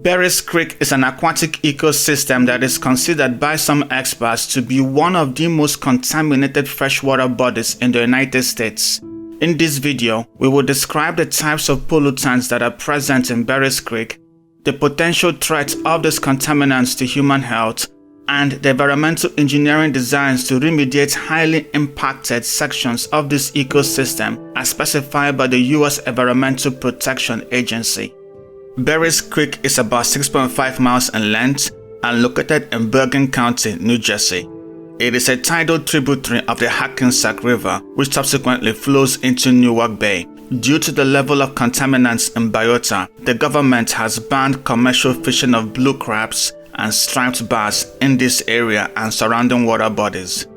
Berries Creek is an aquatic ecosystem that is considered by some experts to be one of the most contaminated freshwater bodies in the United States. In this video, we will describe the types of pollutants that are present in Berries Creek, the potential threats of these contaminants to human health, and the environmental engineering designs to remediate highly impacted sections of this ecosystem as specified by the U.S. Environmental Protection Agency. Berries Creek is about 6.5 miles in length and located in Bergen County, New Jersey. It is a tidal tributary of the Hackensack River, which subsequently flows into Newark Bay. Due to the level of contaminants in biota, the government has banned commercial fishing of blue crabs and striped bass in this area and surrounding water bodies.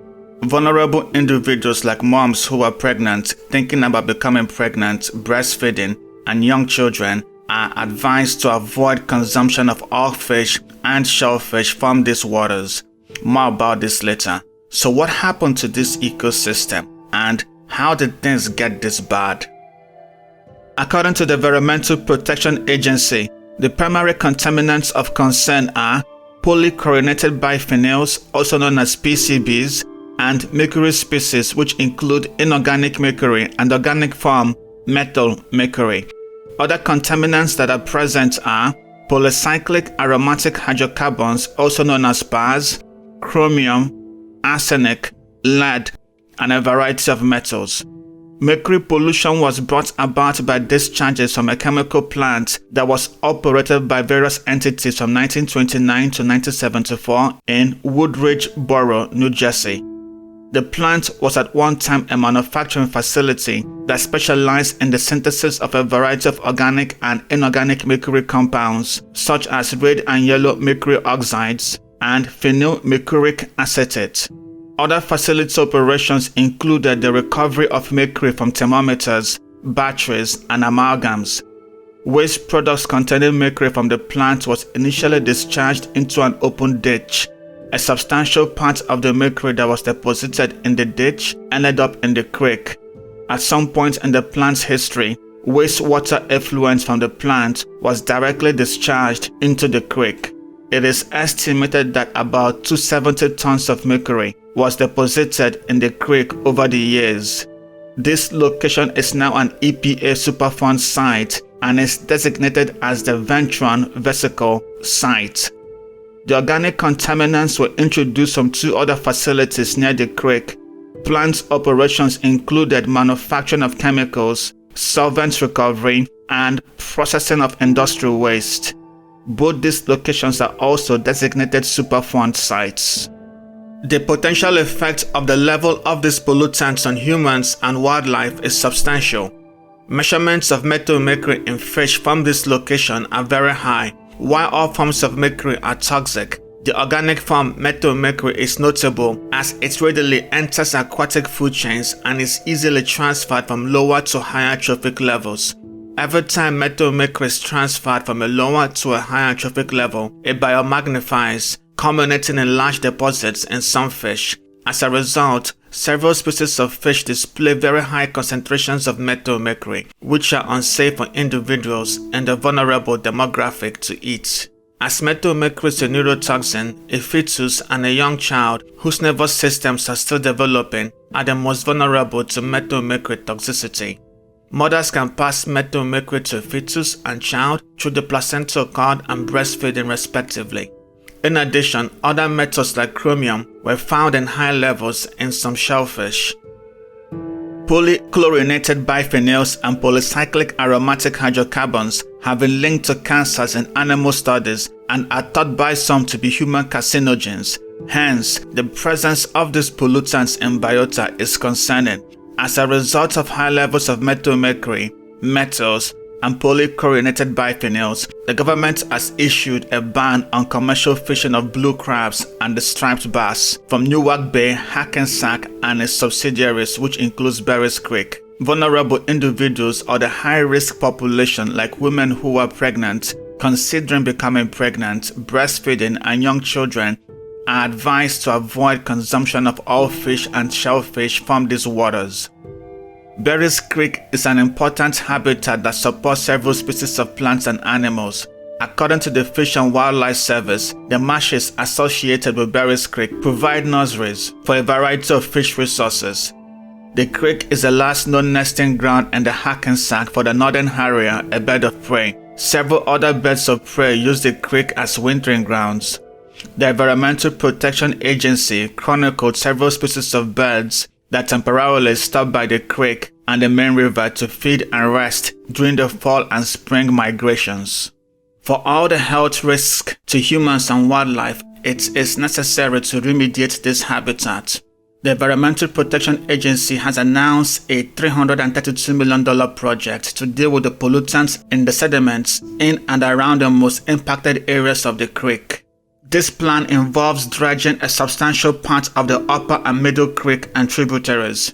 Vulnerable individuals like moms who are pregnant, thinking about becoming pregnant, breastfeeding, and young children are advised to avoid consumption of all fish and shellfish from these waters. More about this later. So what happened to this ecosystem and how did things get this bad? According to the Environmental Protection Agency, the primary contaminants of concern are polychlorinated biphenyls, also known as PCBs, and mercury species, which include inorganic mercury and organic form methylmercury. Other contaminants that are present are polycyclic aromatic hydrocarbons, also known as PAHs, chromium, arsenic, lead, and a variety of metals. Mercury pollution was brought about by discharges from a chemical plant that was operated by various entities from 1929 to 1974 in Woodridge Borough, New Jersey. The plant was at one time a manufacturing facility that specialized in the synthesis of a variety of organic and inorganic mercury compounds, such as red and yellow mercury oxides and phenylmercuric acetate. Other facility operations included the recovery of mercury from thermometers, batteries, and amalgams. Waste products containing mercury from the plant was initially discharged into an open ditch. A substantial part of the mercury that was deposited in the ditch ended up in the creek. At some point in the plant's history, wastewater effluent from the plant was directly discharged into the creek. It is estimated that about 270 tons of mercury was deposited in the creek over the years. This location is now an EPA superfund site and is designated as the Ventron Vesicle Site. The organic contaminants were introduced from two other facilities near the creek. Plant operations included manufacturing of chemicals, solvent recovery, and processing of industrial waste. Both these locations are also designated Superfund sites. The potential effect of the level of these pollutants on humans and wildlife is substantial. Measurements of methylmercury in fish from this location are very high. While all forms of mercury are toxic, the organic form methylmercury is notable as it readily enters aquatic food chains and is easily transferred from lower to higher trophic levels. Every time methylmercury is transferred from a lower to a higher trophic level, it biomagnifies, culminating in large deposits in some fish. As a result, several species of fish display very high concentrations of methylmercury, which are unsafe for individuals and a vulnerable demographic to eat. As methylmercury is a neurotoxin, a fetus and a young child whose nervous systems are still developing are the most vulnerable to methylmercury toxicity. Mothers can pass methylmercury to a fetus and child through the placental cord and breastfeeding respectively. In addition, other metals like chromium were found in high levels in some shellfish. Polychlorinated biphenyls and polycyclic aromatic hydrocarbons have been linked to cancers in animal studies and are thought by some to be human carcinogens. Hence, the presence of these pollutants in biota is concerning. As a result of high levels of methylmercury, metals, and polychlorinated biphenyls, the government has issued a ban on commercial fishing of blue crabs and the striped bass from Newark Bay, Hackensack, and its subsidiaries, which includes Berries Creek. Vulnerable individuals or the high-risk population like women who are pregnant, considering becoming pregnant, breastfeeding, and young children are advised to avoid consumption of all fish and shellfish from these waters. Berries Creek is an important habitat that supports several species of plants and animals. According to the Fish and Wildlife Service, the marshes associated with Berries Creek provide nurseries for a variety of fish resources. The creek is the last known nesting ground in the Hackensack for the northern harrier, a bird of prey. Several other birds of prey use the creek as wintering grounds. The Environmental Protection Agency chronicled several species of birds that temporarily stop by the creek and the main river to feed and rest during the fall and spring migrations. For all the health risks to humans and wildlife, it is necessary to remediate this habitat. The Environmental Protection Agency has announced a $332 million project to deal with the pollutants in the sediments in and around the most impacted areas of the creek. This plan involves dredging a substantial part of the upper and middle creek and tributaries.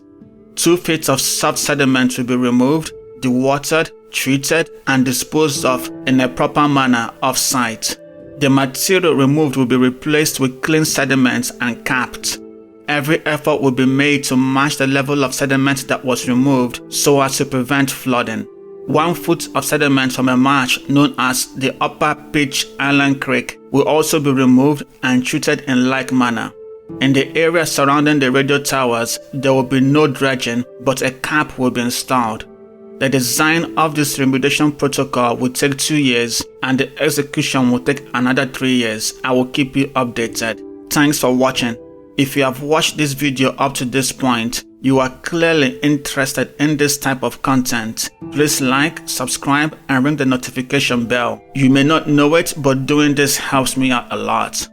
2 feet of soft sediment will be removed, dewatered, treated, and disposed of in a proper manner off-site. The material removed will be replaced with clean sediment and capped. Every effort will be made to match the level of sediment that was removed so as to prevent flooding. 1 foot of sediment from a marsh known as the Upper Peach Island Creek will also be removed and treated in like manner. In the area surrounding the radio towers, there will be no dredging, but a cap will be installed. The design of this remediation protocol will take 2 years and the execution will take another 3 years. I will keep you updated. Thanks for watching. If you have watched this video up to this point, you are clearly interested in this type of content. Please like, subscribe, and ring the notification bell. You may not know it, but doing this helps me out a lot.